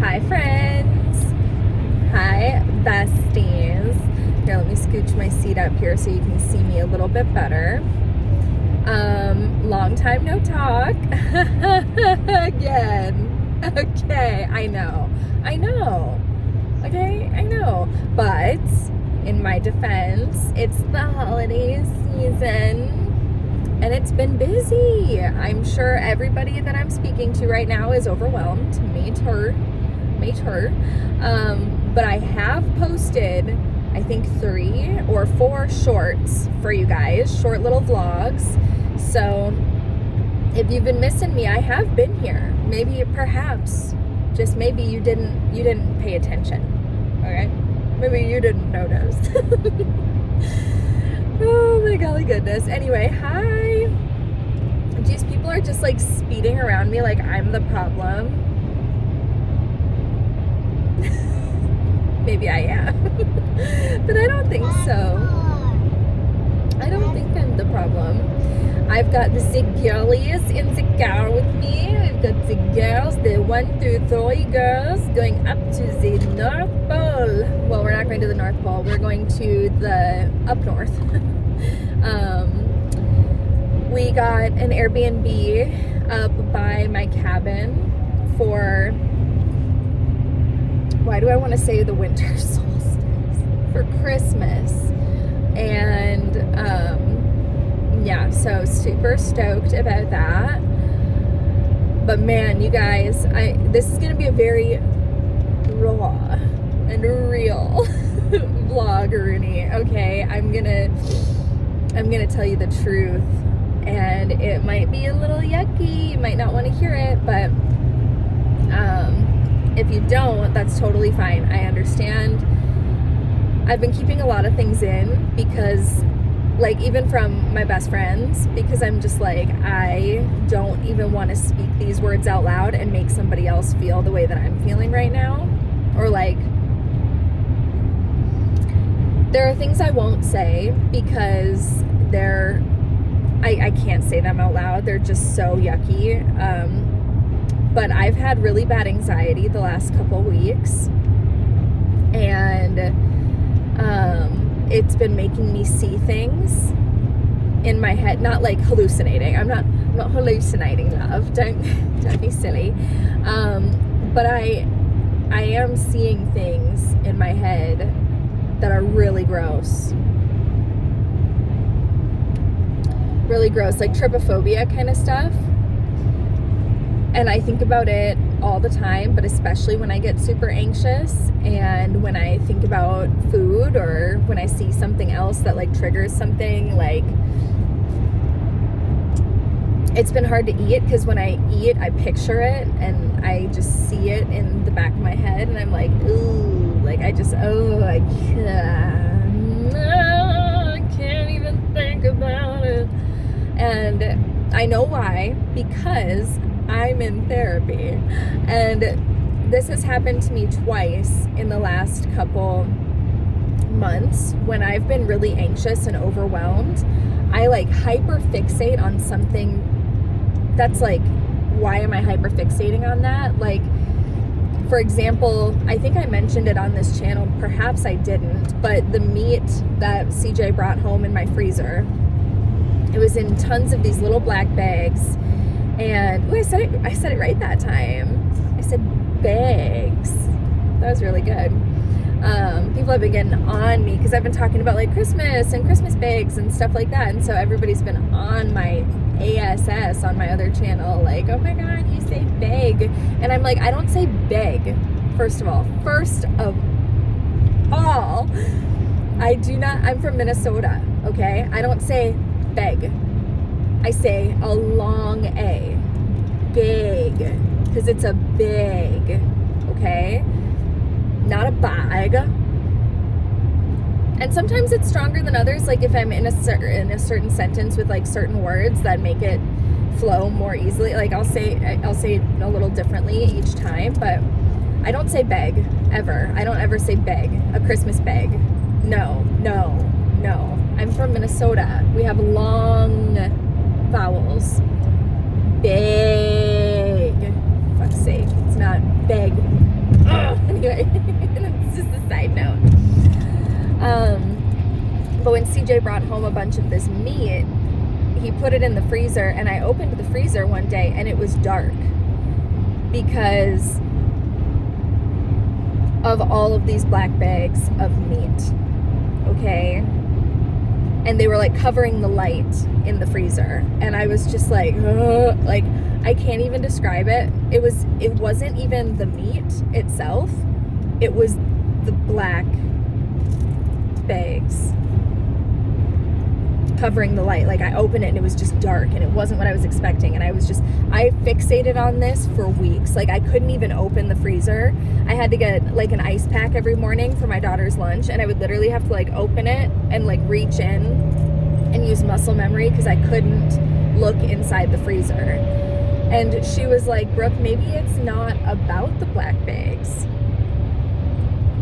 Hi friends. Hi besties. Here, let me scooch my seat up here so you can see me a little bit better. Long time no talk. Again. Okay, I know. Okay, I know. But in my defense, it's the holiday season. And it's been busy. I'm sure everybody that I'm speaking to right now is overwhelmed. Me too. But I have posted, I think 3 or 4 shorts for you guys, short little vlogs. So if you've been missing me, I have been here. Maybe, perhaps, just maybe you didn't pay attention. Okay? Maybe you didn't notice. Oh my golly goodness. Anyway, hi. Geez, people are just like speeding around me like I'm the problem. Maybe I am. But I don't think so. I don't think I'm the problem. I've got the girlies in the car with me. I've got the girls, the 1 through 3 girls going up to the North Pole. Well, we're not going to the North Pole. We're going to the up north. We got an Airbnb up by my cabin for, why do I want to say the winter solstice? For Christmas. And yeah, so super stoked about that. But man, you guys, this is gonna be a very raw and real vlog, Rooney. Okay, I'm gonna tell you the truth, and it might be a little yucky. You might not want to hear it, but if you don't, that's totally fine. I understand. I've been keeping a lot of things in because, like, even from my best friends, because I'm just like, I don't even want to speak these words out loud and make somebody else feel the way that I'm feeling right now. Or like, there are things I won't say because I can't say them out loud. They're just so yucky. But I've had really bad anxiety the last couple weeks, and it's been making me see things in my head, not like hallucinating. I'm not hallucinating, love. Don't be silly. But I am seeing things in my head that are really gross. Really gross, like trypophobia kind of stuff. And I think about it all the time, but especially when I get super anxious and when I think about food or when I see something else that like triggers something. Like, it's been hard to eat because when I eat, I picture it and I just see it in the back of my head, and I'm like, ooh, like I can't even think about it. And I know why, because I'm in therapy, and this has happened to me twice in the last couple months. When I've been really anxious and overwhelmed, I like hyper fixate on something that's like, why am I hyper fixating on that? Like, for example, I think I mentioned it on this channel, perhaps I didn't, but the meat that CJ brought home in my freezer, it was in tons of these little black bags. And ooh, I said it right that time. I said bags. That was really good. People have been getting on me because I've been talking about like Christmas and Christmas bags and stuff like that. And so everybody's been on my ASS on my other channel, like, oh my God, you say bag. And I'm like, I don't say bag. First of all, I do not. I'm from Minnesota. Okay, I don't say beg. I say a long A, big, because it's a big, okay? Not a bag. And sometimes it's stronger than others, like if I'm in a certain sentence with like certain words that make it flow more easily. Like I'll say it a little differently each time, but I don't say beg, ever. I don't ever say beg, a Christmas bag. No. I'm from Minnesota. We have long vowels. Big. Fuck's sake. It's not beg. Anyway, it's just a side note. But when CJ brought home a bunch of this meat, he put it in the freezer, and I opened the freezer one day and it was dark because of all of these black bags of meat. Okay? And they were like covering the light in the freezer, and I was just like, ugh, like I can't even describe it. It wasn't even the meat itself. It was the black bags covering the light. Like I opened it and it was just dark, and it wasn't what I was expecting, and I fixated on this for weeks. Like I couldn't even open the freezer. I had to get like an ice pack every morning for my daughter's lunch, and I would literally have to like open it and like reach in and use muscle memory because I couldn't look inside the freezer. And she was like, Brooke, maybe it's not about the black bags.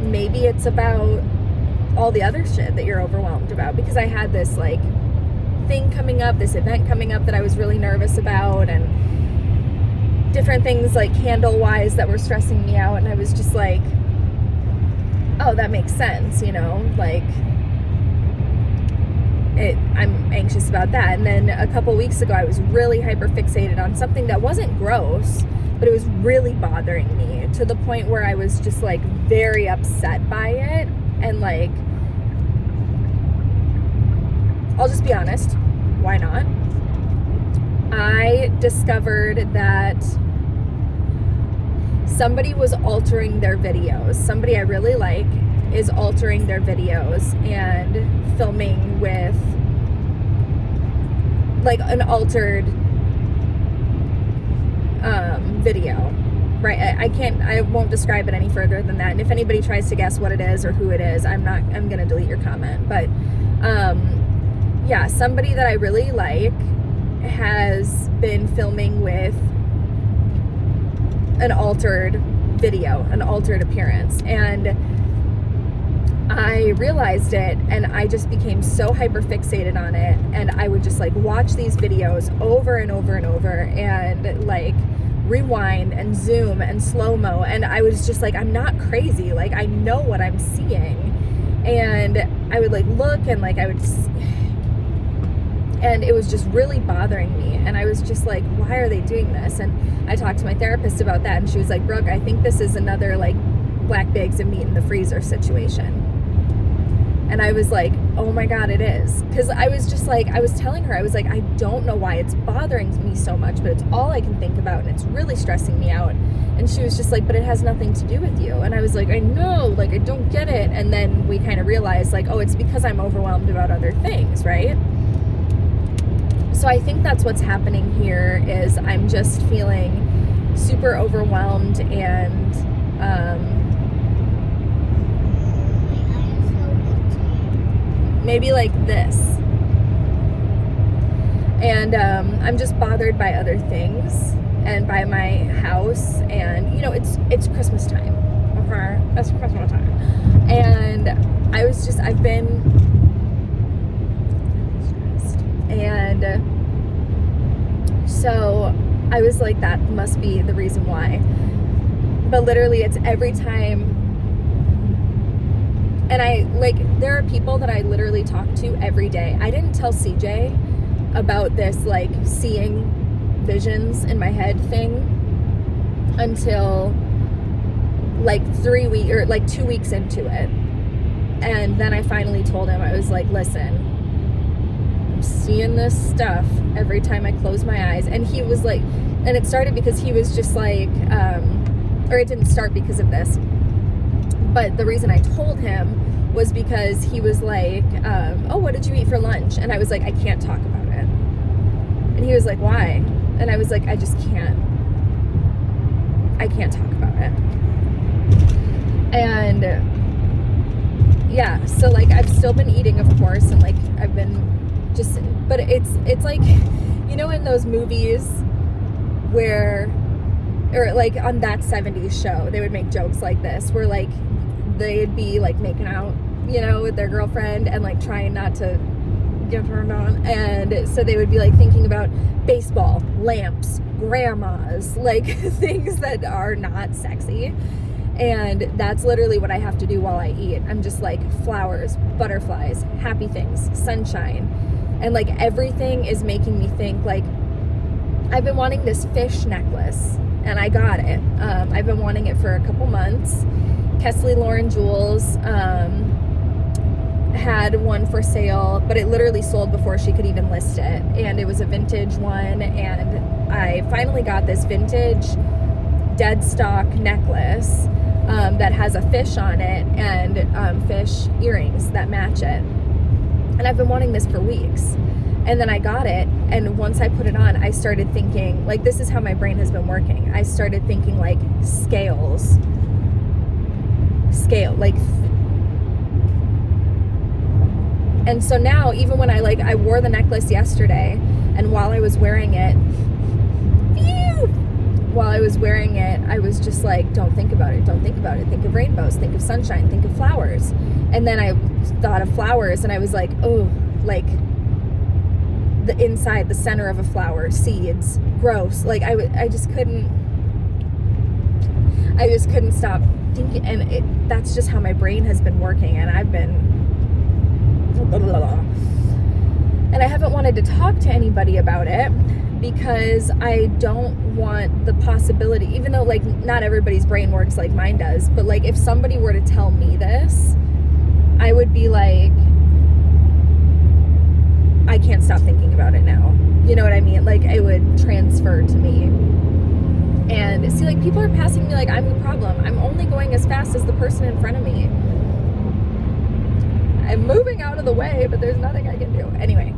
Maybe it's about all the other shit that you're overwhelmed about, because I had this like thing coming up, this event coming up that I was really nervous about, and different things like candle wise that were stressing me out. And I was just like, oh, that makes sense, you know, like I'm anxious about that. And then a couple weeks ago I was really hyper fixated on something that wasn't gross, but it was really bothering me to the point where I was just like very upset by it. And like, I'll just be honest, why not? I discovered that somebody was altering their videos. Somebody I really like is altering their videos and filming with like an altered video. Right, I won't describe it any further than that. And if anybody tries to guess what it is or who it is, I'm gonna delete your comment. But yeah, somebody that I really like has been filming with an altered video, an altered appearance, and I realized it, and I just became so hyper fixated on it, and I would just like watch these videos over and over and over, and like rewind and zoom and slow-mo, and I was just like, I'm not crazy, like I know what I'm seeing. And I would like look, and like I would just, and it was just really bothering me, and I was just like, why are they doing this? And I talked to my therapist about that, and she was like, Brooke, I think this is another like black bags of meat in the freezer situation. And I was like, oh my God, it is. Because I was just like, I was telling her, I was like, I don't know why it's bothering me so much, but it's all I can think about, and it's really stressing me out. And she was just like, but it has nothing to do with you. And I was like, I know, like, I don't get it. And then we kind of realized, like, oh, it's because I'm overwhelmed about other things, right? So I think that's what's happening here, is I'm just feeling super overwhelmed, and maybe like this. And I'm just bothered by other things and by my house, and you know, it's Christmas time. Okay, it's Christmas time. And I've been stressed. And so I was like, that must be the reason why. But literally it's every time. And there are people that I literally talk to every day. I didn't tell CJ about this, like, seeing visions in my head thing until like 2 weeks into it. And then I finally told him, I was like, listen, I'm seeing this stuff every time I close my eyes. And he was like, and it started because he was just like, or it didn't start because of this. But the reason I told him was because he was like, oh, what did you eat for lunch? And I was like, I can't talk about it. And he was like, why? And I was like, I can't talk about it. And yeah, so like I've still been eating, of course, and like I've been just, but it's like, you know, in those movies where, or like on That 70s Show, they would make jokes like this, where like they'd be like making out, you know, with their girlfriend and like trying not to get turned on. And so they would be like thinking about baseball, lamps, grandmas, like things that are not sexy. And that's literally what I have to do while I eat. I'm just like flowers, butterflies, happy things, sunshine. And like everything is making me think, like, I've been wanting this fish necklace and I got it. I've been wanting it for a couple months. Kesley Lauren Jewels had one for sale, but it literally sold before she could even list it. And it was a vintage one. And I finally got this vintage dead stock necklace that has a fish on it and fish earrings that match it. And I've been wanting this for weeks. And then I got it, and once I put it on, I started thinking, like, this is how my brain has been working. I started thinking, like, scale, like, and so now, even when I wore the necklace yesterday, and while I was wearing it, I was just like, don't think about it, think of rainbows, think of sunshine, think of flowers. And then I thought of flowers, and I was like, oh, like, the inside, the center of a flower, seeds, gross. Like, I just couldn't stop thinking, and that's just how my brain has been working, and I've been, and I haven't wanted to talk to anybody about it because I don't want the possibility, even though, like, not everybody's brain works like mine does, but, like, if somebody were to tell me this, I would be like, I can't stop thinking about it now. You know what I mean? Like, it would transfer to me. And see, like, people are passing me like I'm the problem. I'm only going as fast as the person in front of me. I'm moving out of the way, but there's nothing I can do. Anyway.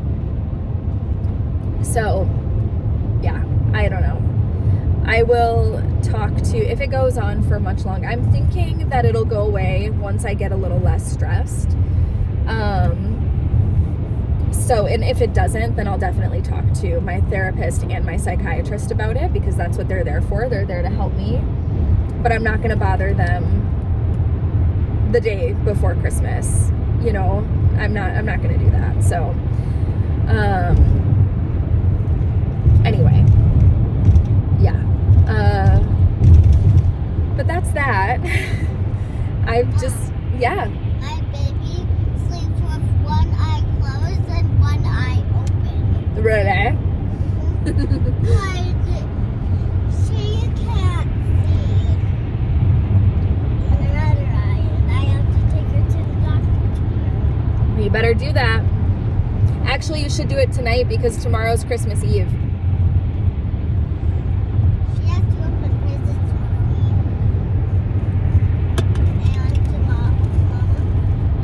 So, yeah, I don't know. I will talk to, if it goes on for much longer, I'm thinking that it'll go away once I get a little less stressed. So, and if it doesn't, then I'll definitely talk to my therapist and my psychiatrist about it, because that's what they're there for. They're there to help me. But I'm not going to bother them the day before Christmas. You know, I'm not going to do that. So, anyway, yeah. But that's that. I've just, yeah. My baby sleeps with one eye closed and one eye open. Really? Because she can't see in her other eye, and I have to take her to the doctor tomorrow. You better do that. Actually, you should do it tonight because tomorrow's Christmas Eve. She has to open visits with me. And tomorrow,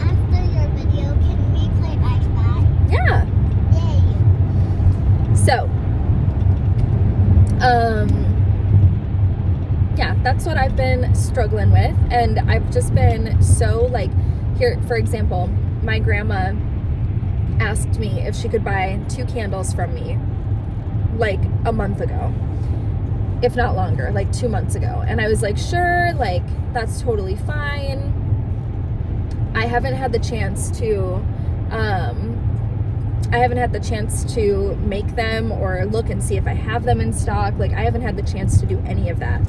after your video, can we play iPad? Yeah. Yay. So, yeah, that's what I've been struggling with. And I've just been so, like, here, for example, my grandma asked me if she could buy 2 candles from me, like, a month ago, if not longer, like 2 months ago. And I was like, sure, like, that's totally fine. I haven't had the chance to make them or look and see if I have them in stock. Like, I haven't had the chance to do any of that.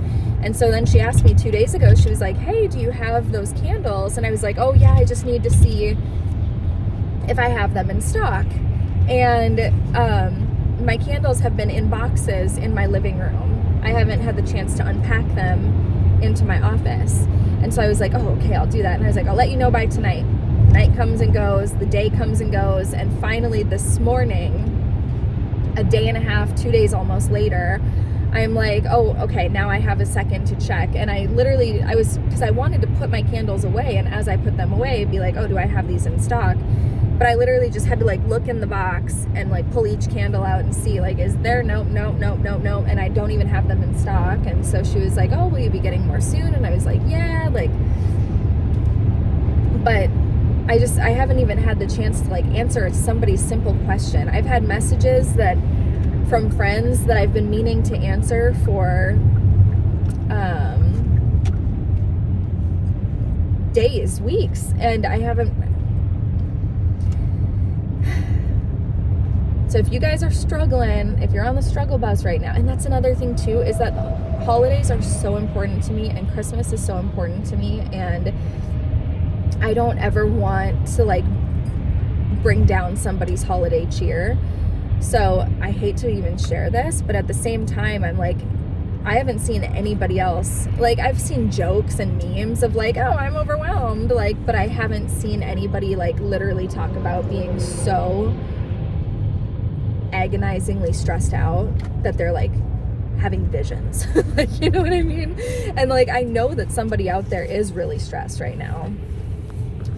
And so then she asked me 2 days ago, she was like, hey, do you have those candles? And I was like, oh yeah, I just need to see if I have them in stock. And my candles have been in boxes in my living room. I haven't had the chance to unpack them into my office. And so I was like, oh, okay, I'll do that. And I was like, I'll let you know by tonight. Night comes and goes, the day comes and goes, and finally this morning, a day and a half, 2 days almost later, I'm like, oh, okay, now I have a second to check. And because I wanted to put my candles away, and as I put them away, be like, oh, do I have these in stock? But I literally just had to, like, look in the box and, like, pull each candle out and see, like, is there? Nope, and I don't even have them in stock. And so she was like, oh, will you be getting more soon? And I was like, yeah, like, but I haven't even had the chance to, like, answer somebody's simple question. I've had messages from friends that I've been meaning to answer for days, weeks, and I haven't. So if you guys are struggling, if you're on the struggle bus right now, and that's another thing too, is that holidays are so important to me, and Christmas is so important to me, and I don't ever want to like bring down somebody's holiday cheer. So I hate to even share this, but at the same time, I'm like, I haven't seen anybody else. Like, I've seen jokes and memes of like, oh, I'm overwhelmed, like, but I haven't seen anybody like literally talk about being so agonizingly stressed out that they're like having visions. Like, you know what I mean? And like, I know that somebody out there is really stressed right now,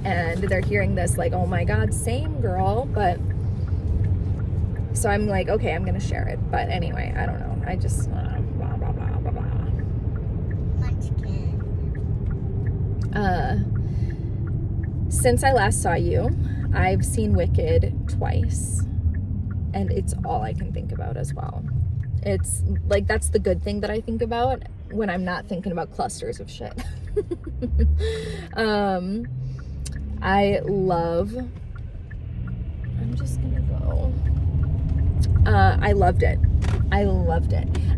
and they're hearing this like, oh my God, same girl. But so I'm like, okay, I'm gonna share it. But anyway, I don't know. I just blah, blah, blah, blah, blah. Munchkin. Since I last saw you, I've seen Wicked twice, and it's all I can think about as well. It's like, that's the good thing that I think about when I'm not thinking about clusters of shit. I'm just gonna go. I loved it.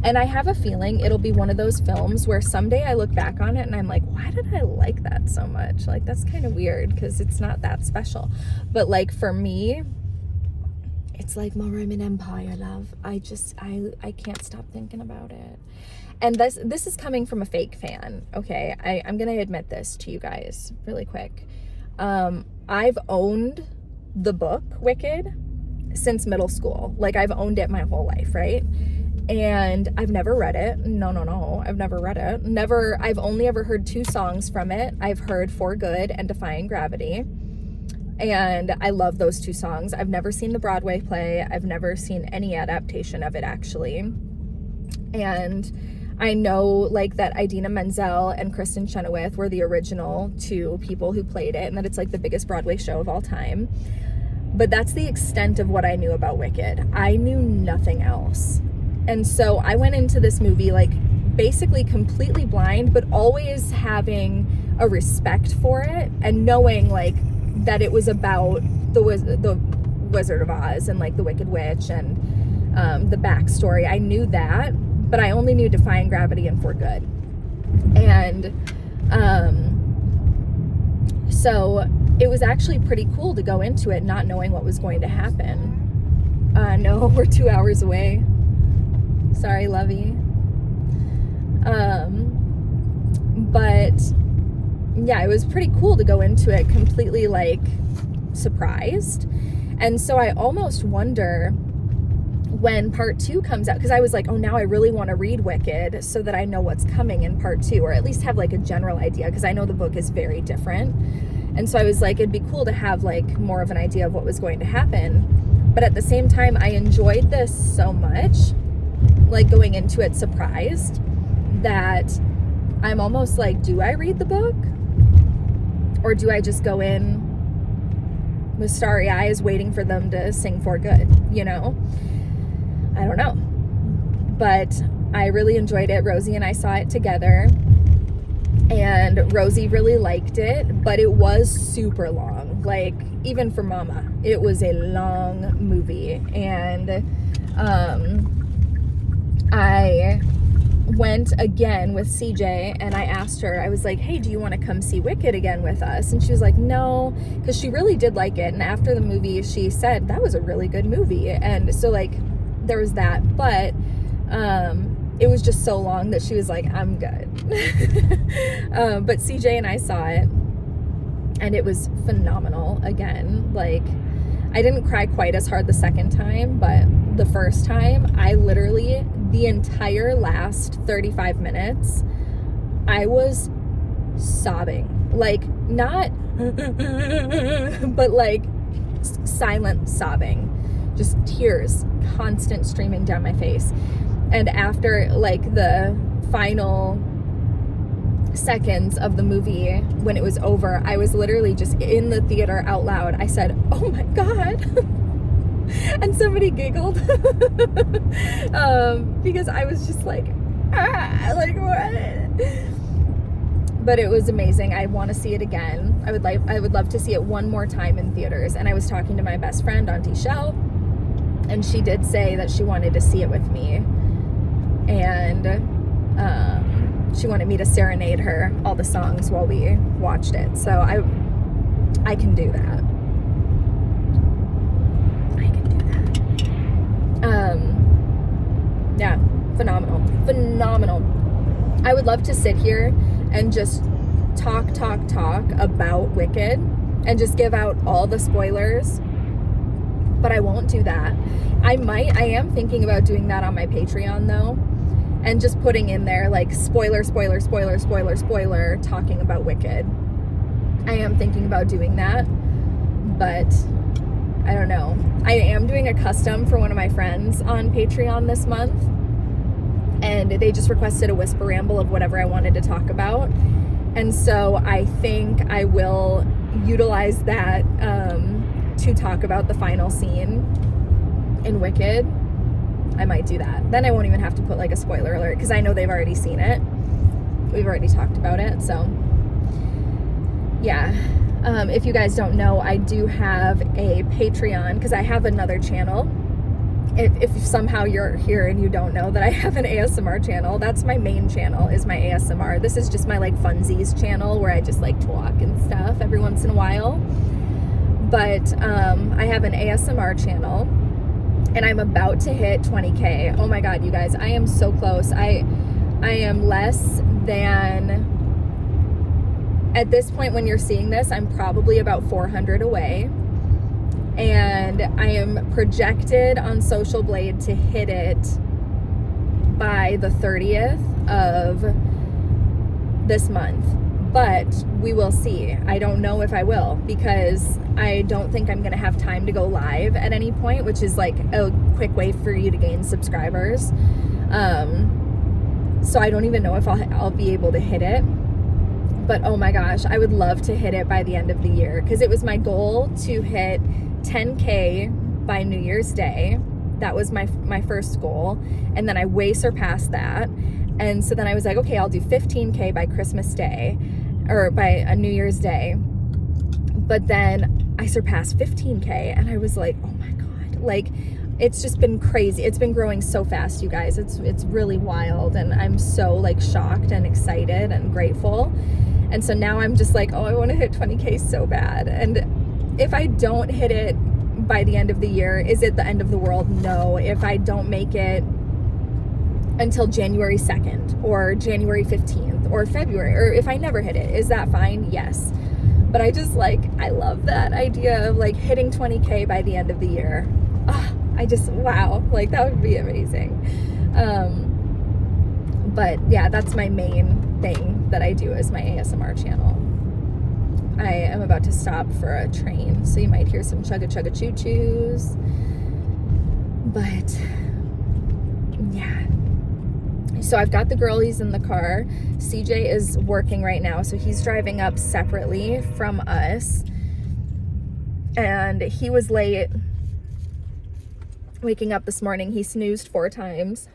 And I have a feeling it'll be one of those films where someday I look back on it and I'm like, why did I like that so much? Like, that's kind of weird because it's not that special. But like, for me, it's like my Roman Empire, love. I can't stop thinking about it. And this is coming from a fake fan, okay? I'm gonna admit this to you guys really quick. I've owned the book Wicked since middle school. Like, I've owned it my whole life, right? And I've never read it. No, I've never read it. I've only ever heard 2 songs from it. I've heard For Good and Defying Gravity. And I love those 2 songs. I've never seen the Broadway play. I've never seen any adaptation of it, actually. And I know like that Idina Menzel and Kristen Chenoweth were the original 2 people who played it, and that it's like the biggest Broadway show of all time. But that's the extent of what I knew about Wicked. I knew nothing else. And so I went into this movie like basically completely blind, but always having a respect for it and knowing like that it was about the Wizard of Oz and like the Wicked Witch and the backstory. I knew that, but I only knew Defying Gravity and For Good. And so it was actually pretty cool to go into it not knowing what was going to happen. No, we're 2 hours away. Sorry, lovey. But yeah, it was pretty cool to go into it completely like surprised. And so I almost wonder when part 2 comes out, because I was like, oh, now I really want to read Wicked so that I know what's coming in part 2, or at least have like a general idea, because I know the book is very different. And so I was like, it'd be cool to have like more of an idea of what was going to happen. But at the same time, I enjoyed this so much, like going into it surprised, that I'm almost like, do I read the book? Or do I just go in with starry eyes waiting for them to sing For Good, you know? I don't know. But I really enjoyed it. Rosie and I saw it together. And Rosie really liked it, but it was super long. Like, even for Mama, it was a long movie. And I went again with CJ, and I asked her, I was like, hey, do you want to come see Wicked again with us? And she was like, no, because she really did like it. And after the movie, she said that was a really good movie. And so like, there was that, but it was just so long that she was like, I'm good. But CJ and I saw it, and it was phenomenal again. Like, I didn't cry quite as hard the second time, but the first time, I literally, the entire last 35 minutes, I was sobbing. Like, not, but like silent sobbing. Just tears, constant streaming down my face. And after like the final seconds of the movie, when it was over, I was literally just in the theater out loud. I said, oh my God. And somebody giggled because I was just like what? But it was amazing. I want to see it again. I would love to see it one more time in theaters. And I was talking to my best friend, Auntie Shell, and she did say that she wanted to see it with me. And she wanted me to serenade her all the songs while we watched it. So I can do that. I can do that. Yeah, phenomenal. I would love to sit here and just talk about Wicked and just give out all the spoilers, but I won't do that. I am thinking about doing that on my Patreon though, and just putting in there like spoiler, talking about Wicked. I am thinking about doing that, but I don't know. I am doing a custom for one of my friends on Patreon this month, and they just requested a whisper ramble of whatever I wanted to talk about. And so I think I will utilize that to talk about the final scene in Wicked. I might do that. Then I won't even have to put like a spoiler alert because I know they've already seen it. We've already talked about it. So yeah. If you guys don't know, I do have a Patreon because I have another channel. If somehow you're here and you don't know that I have an ASMR channel, that's my main channel, is my ASMR. This is just my like funsies channel where I just like talk and stuff every once in a while. But I have an ASMR channel and I'm about to hit 20K. Oh my God, you guys, I am so close. I am less than, at this point when you're seeing this, I'm probably about 400 away. And I am projected on Social Blade to hit it by the 30th of this month. But we will see. I don't know if I will, because I don't think I'm going to have time to go live at any point, which is like a quick way for you to gain subscribers. So I don't even know if I'll be able to hit it. But oh my gosh, I would love to hit it by the end of the year, because it was my goal to hit 10K by New Year's Day. That was my first goal, and then I way surpassed that. And so then I was like, okay, I'll do 15K by Christmas Day, or by a New Year's Day. But then I surpassed 15K, and I was like, oh my God, like, it's just been crazy. It's been growing so fast, you guys. It's really wild, and I'm so like shocked and excited and grateful. And so now I'm just like, oh, I want to hit 20K so bad. And if I don't hit it by the end of the year, is it the end of the world? No. If I don't make it until January 2nd or January 15th or February, or if I never hit it, is that fine? Yes. But I just like, I love that idea of like hitting 20K by the end of the year. Wow, like that would be amazing. But yeah, that's my main thing that I do is my ASMR channel. I am about to stop for a train, so you might hear some chugga choo choos. But yeah. So I've got the girlies in the car. CJ is working right now, so he's driving up separately from us. And he was late waking up this morning. He snoozed 4 times.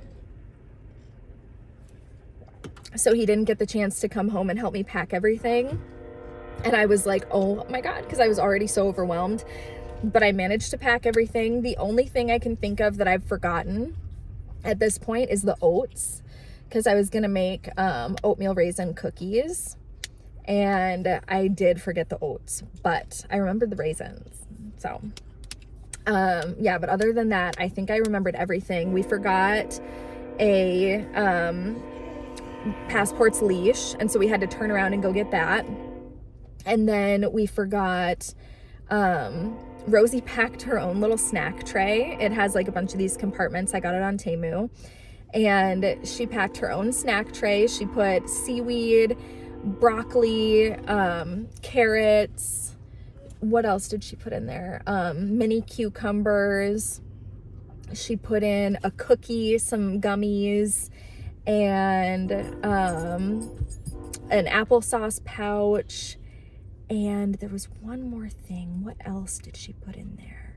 So he didn't get the chance to come home and help me pack everything. And I was like, oh my God, because I was already so overwhelmed. But I managed to pack everything. The only thing I can think of that I've forgotten at this point is the oats, because I was going to make oatmeal raisin cookies. And I did forget the oats, but I remembered the raisins. So yeah, but other than that, I think I remembered everything. We forgot a passport's leash, and so we had to turn around and go get that. And then we forgot, Rosie packed her own little snack tray. It has like a bunch of these compartments. I got it on Temu. And she packed her own snack tray. She put seaweed, broccoli, carrots. What else did she put in there? Mini cucumbers. She put in a cookie, some gummies, and an applesauce pouch. And there was one more thing. What else did she put in there?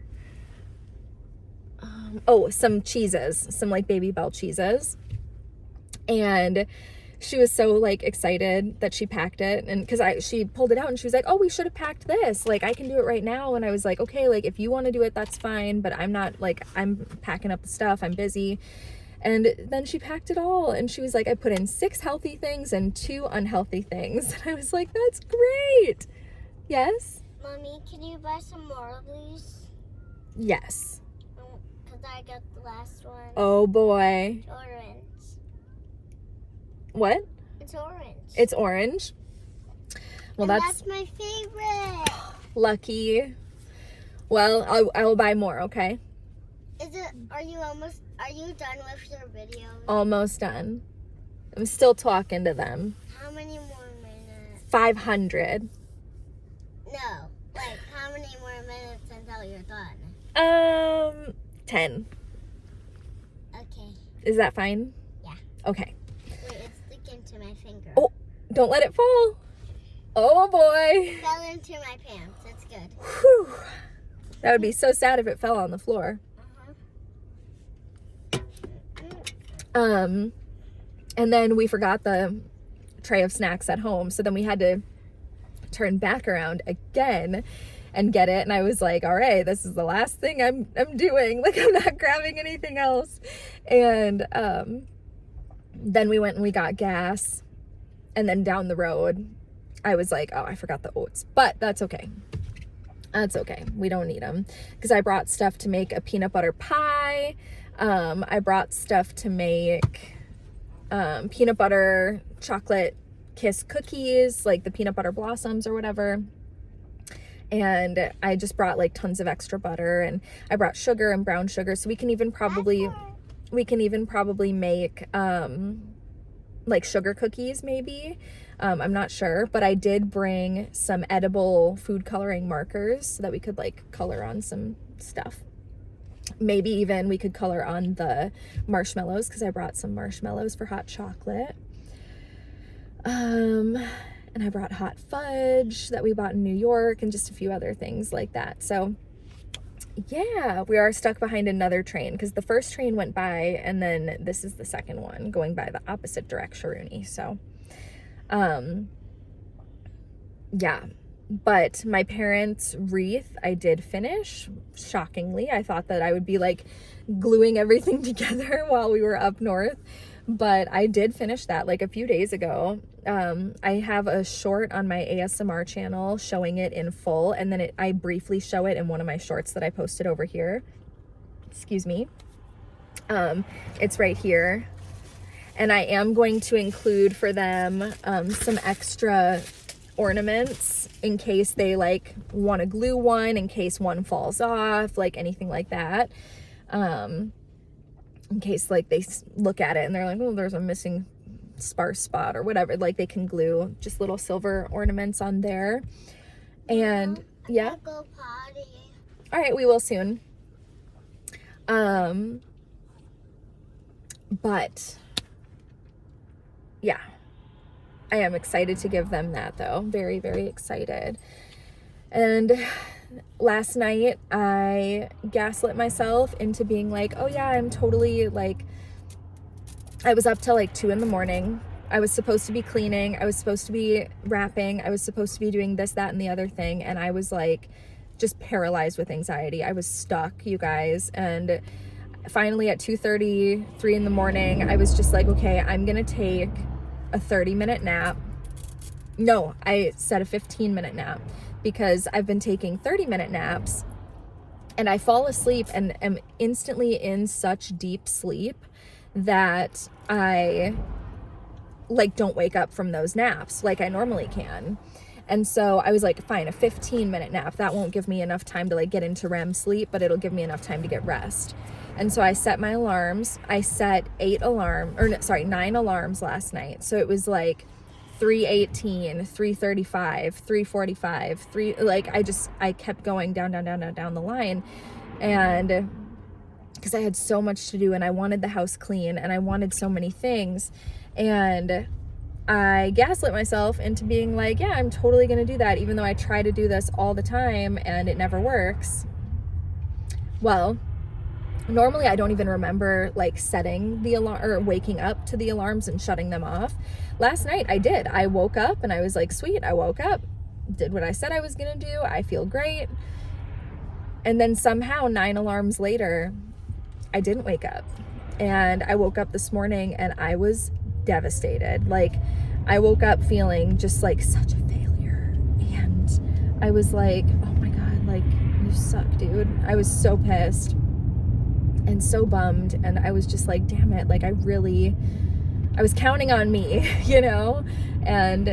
Oh, some cheeses, some like Baby Bell cheeses. And she was so like excited that she packed it, and because she pulled it out and she was like, oh, we should have packed this, like I can do it right now. And I was like, okay, like if you want to do it, that's fine, but I'm not, like, I'm packing up the stuff, I'm busy. And then she packed it all, and she was like, I put in 6 healthy things and 2 unhealthy things. And I was like, that's great. Yes? Mommy, can you buy some more of these? Yes. Because I got the last one. Oh boy. It's orange. What? It's orange. It's orange. Well, and that's that's my favorite. lucky. Well, I will buy more, okay? Are you done with your video? Almost done. I'm still talking to them. How many more minutes? 500. No. Like, how many more minutes until you're done? 10. Okay. Is that fine? Yeah. Okay. Wait, it's sticking to my finger. Oh, don't let it fall. Oh boy. Fell into my pants. It's good. Whew. That would be so sad if it fell on the floor. And then we forgot the tray of snacks at home. So then we had to turn back around again and get it. And I was like, all right, this is the last thing I'm doing. Like, I'm not grabbing anything else. And then we went and we got gas. And then down the road, I was like, oh, I forgot the oats. But that's okay. That's okay. We don't need them. Because I brought stuff to make a peanut butter pie. I brought stuff to make peanut butter chocolate kiss cookies, like the peanut butter blossoms or whatever. And I just brought like tons of extra butter, and I brought sugar and brown sugar. So we can even probably make like sugar cookies maybe. I'm not sure, but I did bring some edible food coloring markers so that we could like color on some stuff. Maybe even we could color on the marshmallows, because I brought some marshmallows for hot chocolate. And I brought hot fudge that we bought in New York, and just a few other things like that. So yeah, we are stuck behind another train, because the first train went by, and then this is the second one going by the opposite direction. So yeah. But my parents' wreath, I did finish, shockingly. I thought that I would be like gluing everything together while we were up north. But I did finish that like a few days ago. I have a short on my ASMR channel showing it in full. And then I briefly show it in one of my shorts that I posted over here. Excuse me. It's right here. And I am going to include for them some extra ornaments in case they like want to glue one, in case one falls off, like anything like that. In case like they look at it and they're like, oh, there's a missing sparse spot or whatever, like they can glue just little silver ornaments on there. And yeah, go potty. all right, we will soon. But yeah, I am excited to give them that though. Very, very excited. And last night I gaslit myself into being like, oh yeah, I'm totally like, I was up till like 2 a.m. I was supposed to be cleaning. I was supposed to be wrapping. I was supposed to be doing this, that, and the other thing. And I was like, just paralyzed with anxiety. I was stuck, you guys. And finally at 2:30, 3 a.m, I was just like, okay, I'm going to take a 30-minute nap. No, I said a 15-minute nap, because I've been taking 30-minute naps and I fall asleep and am instantly in such deep sleep that I like don't wake up from those naps like I normally can. And so I was like, fine, a 15-minute nap. That won't give me enough time to like get into REM sleep, but it'll give me enough time to get rest. And so I set my alarms. I set 9 alarms last night. So it was like 3:18, 3:35, 3:45, like I kept going down the line. And because I had so much to do and I wanted the house clean and I wanted so many things. And I gaslit myself into being like, yeah, I'm totally going to do that, even though I try to do this all the time and it never works. Well, normally I don't even remember like setting the alarm or waking up to the alarms and shutting them off. Last night I did. I woke up and I was like, sweet, I woke up, did what I said I was going to do. I feel great. And then somehow 9 alarms later, I didn't wake up. And I woke up this morning and I was devastated. Like, I woke up feeling just like such a failure. And I was like, oh my God, like, you suck, dude. I was so pissed and so bummed. And I was just like, damn it. Like, I was counting on me, you know? And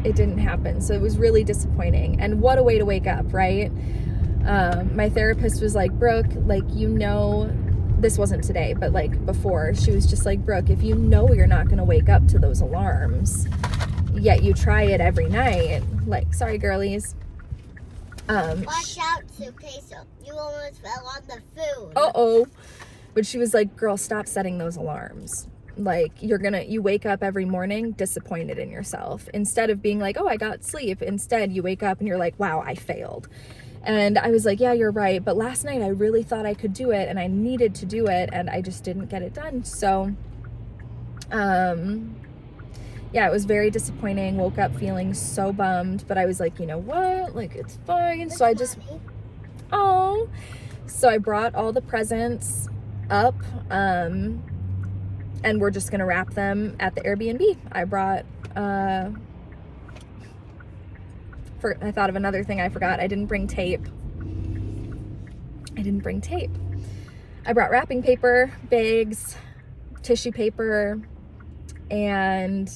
it didn't happen. So it was really disappointing. And what a way to wake up, right? My therapist was like, Brooke, like, you know, this wasn't today, but like before, she was just like, Brooke, if you know you're not going to wake up to those alarms, yet you try it every night, like, sorry, girlies. Watch out, suitcase. You almost fell on the food. Uh-oh. But she was like, girl, stop setting those alarms. Like, you wake up every morning disappointed in yourself. Instead of being like, oh, I got sleep. Instead, you wake up and you're like, wow, I failed. And I was like, yeah, you're right. But last night I really thought I could do it and I needed to do it and I just didn't get it done. So, yeah, it was very disappointing. Woke up feeling so bummed, but I was like, you know what? Like, it's fine. So I just, so I brought all the presents up, and we're just going to wrap them at the Airbnb. I brought, I thought of another thing I forgot. I didn't bring tape. I brought wrapping paper, bags, tissue paper, and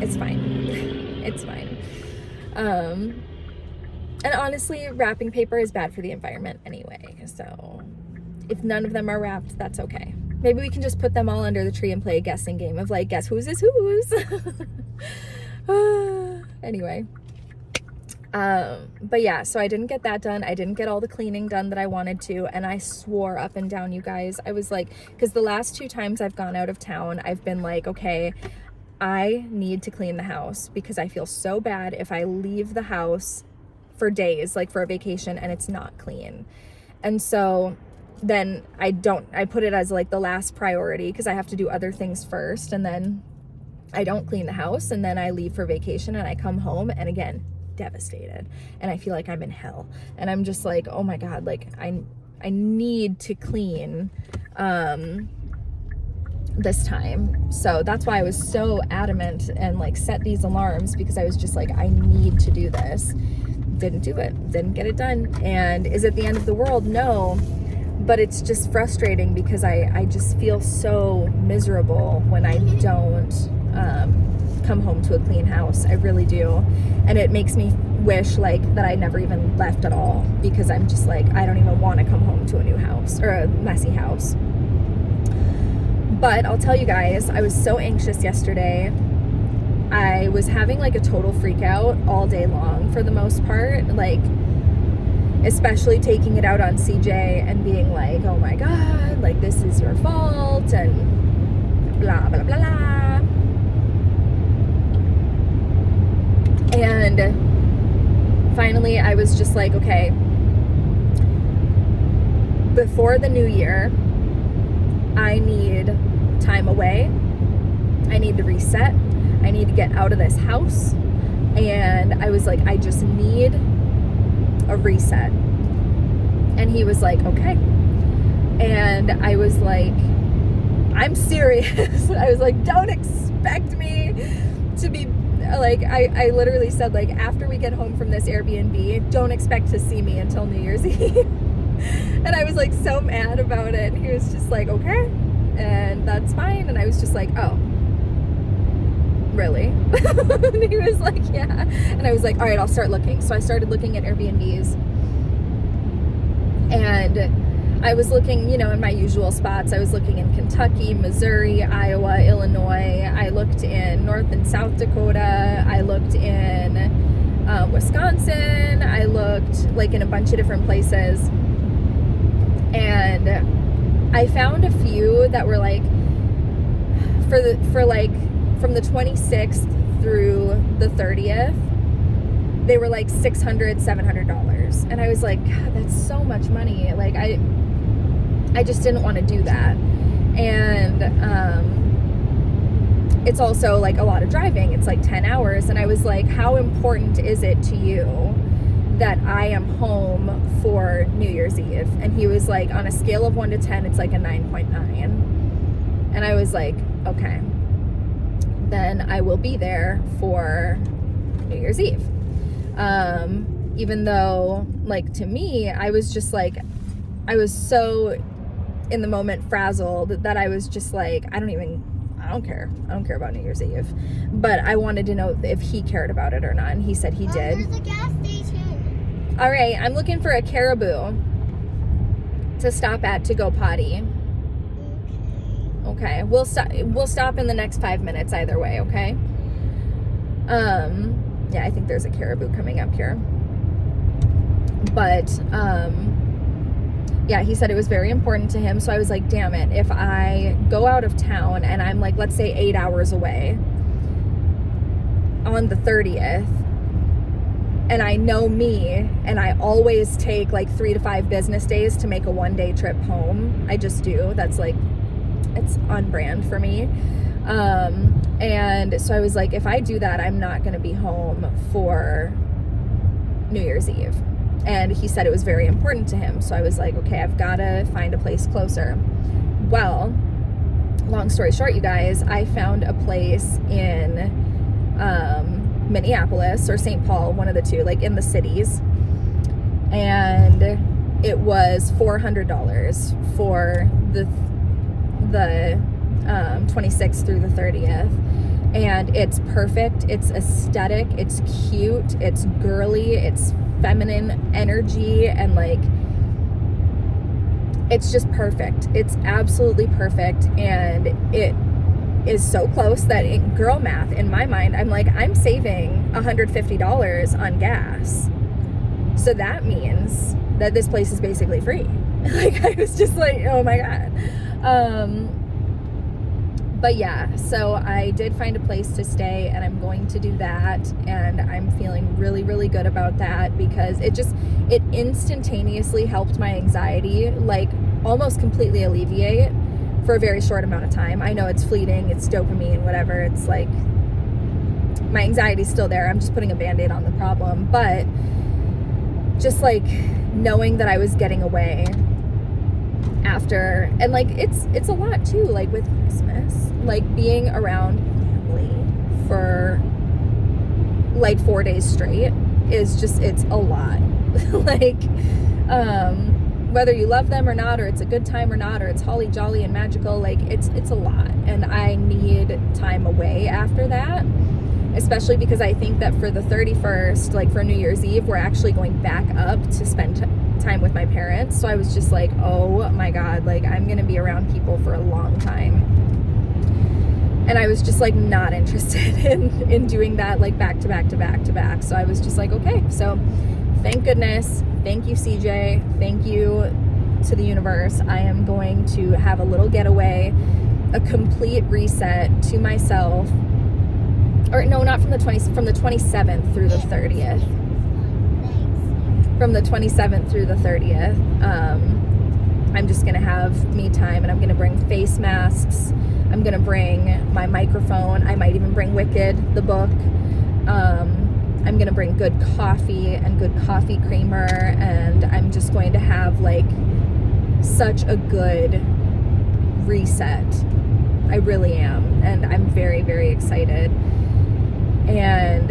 it's fine. It's fine. And honestly, wrapping paper is bad for the environment anyway. So if none of them are wrapped, that's okay. Maybe we can just put them all under the tree and play a guessing game of like, guess whose is whose. Anyway, but yeah, so I didn't get that done. I didn't get all the cleaning done that I wanted to, and I swore up and down, you guys. I was like, because the last 2 times I've gone out of town, I've been like, okay, I need to clean the house because I feel so bad if I leave the house for days, like for a vacation, and it's not clean. And so then I put it as like the last priority because I have to do other things first, and then I don't clean the house, and then I leave for vacation and I come home and again, devastated. And I feel like I'm in hell. And I'm just like, oh my God, like I need to clean this time. So that's why I was so adamant and like set these alarms, because I was just like, I need to do this. Didn't do it. Didn't get it done. And is it the end of the world? No. But it's just frustrating because I just feel so miserable when I don't come home to a clean house. I really do. And it makes me wish like that I never even left at all, because I'm just like, I don't even want to come home to a new house or a messy house. But I'll tell you guys, I was so anxious yesterday. I was having like a total freak out all day long for the most part, like especially taking it out on CJ and being like, oh my God, like this is your fault and blah, blah, blah, blah. And finally I was just like, okay, before the new year, I need time away. I need to reset. I need to get out of this house. And I was like, I just need a reset. And he was like, okay. And I was like, I'm serious. I was like, don't expect me to be like, I literally said, like, after we get home from this Airbnb, don't expect to see me until New Year's Eve. And I was like so mad about it. And he was just like, okay. And that's fine. And I was just like, oh, really? And he was like, yeah. And I was like, all right, I'll start looking. So I started looking at Airbnbs. And I was looking, you know, in my usual spots. I was looking in Kentucky, Missouri, Iowa, Illinois. I looked in North and South Dakota. I looked in Wisconsin. I looked like in a bunch of different places. And I found a few that were like, for like from the 26th through the 30th, they were like $600, $700. And I was like, God, that's so much money. Like I just didn't want to do that. And it's also like a lot of driving. It's like 10 hours. And I was like, how important is it to you that I am home for New Year's Eve. And he was like, on a scale of 1 to 10, it's like a 9.9. And I was like, okay, then I will be there for New Year's Eve. Even though, like, to me, I was just like, I was so in the moment frazzled that I was just like, I don't care about New Year's Eve. But I wanted to know if he cared about it or not, and he said he did. There's a gas station. All right, I'm looking for a Caribou to stop at to go potty. Okay, we'll stop in the next 5 minutes either way, okay? Yeah, I think there's a Caribou coming up here. But yeah, he said it was very important to him. So I was like, damn it, if I go out of town and I'm like, let's say 8 hours away on the 30th, and I know me, and I always take like 3 to 5 business days to make a 1-day trip home. I just do. That's like, it's on brand for me. And so I was like, if I do that, I'm not going to be home for New Year's Eve. And he said it was very important to him. So I was like, okay, I've got to find a place closer. Well, long story short, you guys, I found a place in Minneapolis or St. Paul, one of the two, like in the cities. And it was $400 for the 26th through the 30th. And it's perfect. It's aesthetic. It's cute. It's girly. It's feminine energy. And like, it's just perfect. It's absolutely perfect. And it is so close that girl math in my mind, I'm like, I'm saving $150 on gas. So that means that this place is basically free. Like, I was just like, oh my God. But yeah, so I did find a place to stay, and I'm going to do that, and I'm feeling really, really good about that, because it instantaneously helped my anxiety, like almost completely alleviate for a very short amount of time. I know it's fleeting, it's dopamine, whatever. It's like, my anxiety's still there. I'm just putting a Band-Aid on the problem. But just like knowing that I was getting away after, and like it's a lot too, like with Christmas, like being around family for like 4 days straight is just, it's a lot. Like whether you love them or not, or it's a good time or not, or it's holly jolly and magical, like it's a lot, and I need time away after that, especially because I think that for the 31st, like for New Year's Eve, we're actually going back up to spend time with my parents. So I was just like, oh my God, like I'm gonna be around people for a long time, and I was just like not interested in doing that like back to back to back to back. So I was just like, okay, so thank goodness, thank you CJ, thank you to the universe, I am going to have a little getaway, a complete reset to myself. Or no, not from the 27th through the 30th. From the 27th through the 30th, I'm just gonna have me time, and I'm gonna bring face masks. I'm gonna bring my microphone. I might even bring Wicked, the book. I'm gonna bring good coffee and good coffee creamer, and I'm just going to have like such a good reset. I really am, and I'm very, very excited. And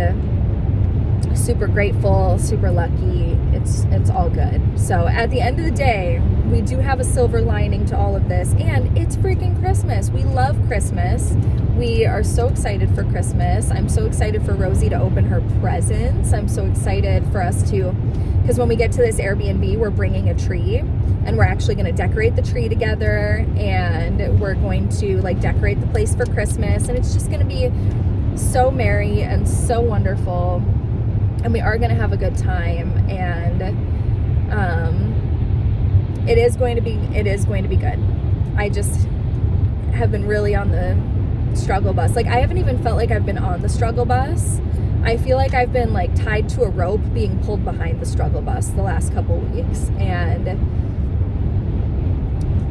super grateful, super lucky. It's all good. So at the end of the day, we do have a silver lining to all of this, and it's freaking Christmas. We love Christmas. We are so excited for Christmas. I'm so excited for Rosie to open her presents. I'm so excited for us to, because when we get to this Airbnb, we're bringing a tree, and we're actually going to decorate the tree together, and we're going to like decorate the place for Christmas, and it's just going to be so merry and so wonderful, and we are going to have a good time, and it is going to be good. I just have been really on the struggle bus. Like, I haven't even felt like I've been on the struggle bus. I feel like I've been like tied to a rope being pulled behind the struggle bus the last couple weeks, and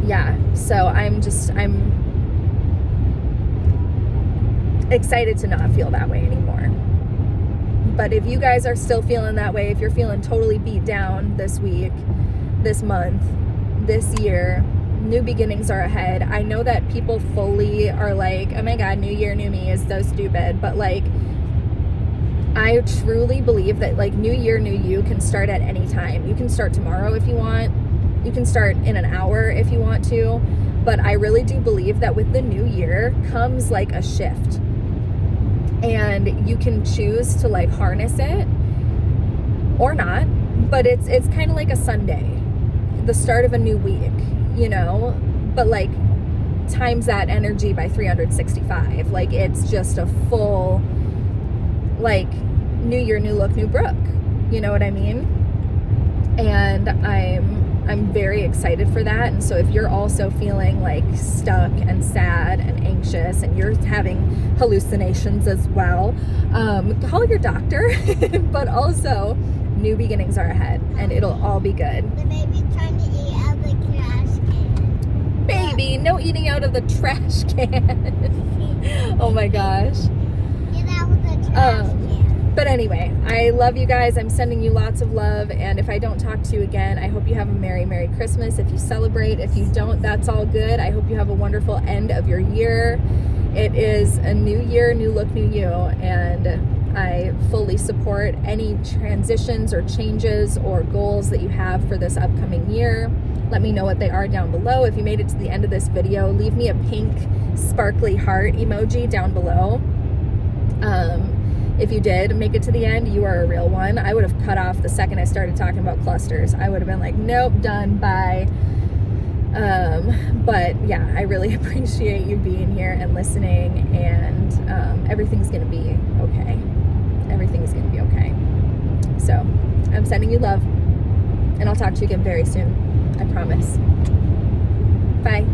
yeah, so I'm excited to not feel that way anymore. But if you guys are still feeling that way, if you're feeling totally beat down this week, this month, this year, new beginnings are ahead. I know that people fully are like, oh my God, new year, new me is so stupid. But like, I truly believe that like new year, new you can start at any time. You can start tomorrow if you want. You can start in an hour if you want to. But I really do believe that with the new year comes like a shift. And you can choose to like harness it or not. But it's kind of like a Sunday, the start of a new week, you know? But like times that energy by 365. Like it's just a full like new year, new look, new Brooke. You know what I mean? And I'm very excited for that. And so if you're also feeling like stuck and sad and anxious and you're having hallucinations as well, call your doctor. But also new beginnings are ahead and it'll all be good. The baby's trying to eat out of the trash can. Baby, no eating out of the trash can. Oh my gosh. Get out of the trash can. But anyway, I love you guys. I'm sending you lots of love. And if I don't talk to you again, I hope you have a Merry, Merry Christmas. If you celebrate, if you don't, that's all good. I hope you have a wonderful end of your year. It is a new year, new look, new you. And I fully support any transitions or changes or goals that you have for this upcoming year. Let me know what they are down below. If you made it to the end of this video, leave me a pink sparkly heart emoji down below. If you did make it to the end, you are a real one. I would have cut off the second I started talking about clusters. I would have been like, nope, done, bye. But yeah, I really appreciate you being here and listening, and everything's gonna be okay. Everything's gonna be okay. So I'm sending you love, and I'll talk to you again very soon. I promise. Bye.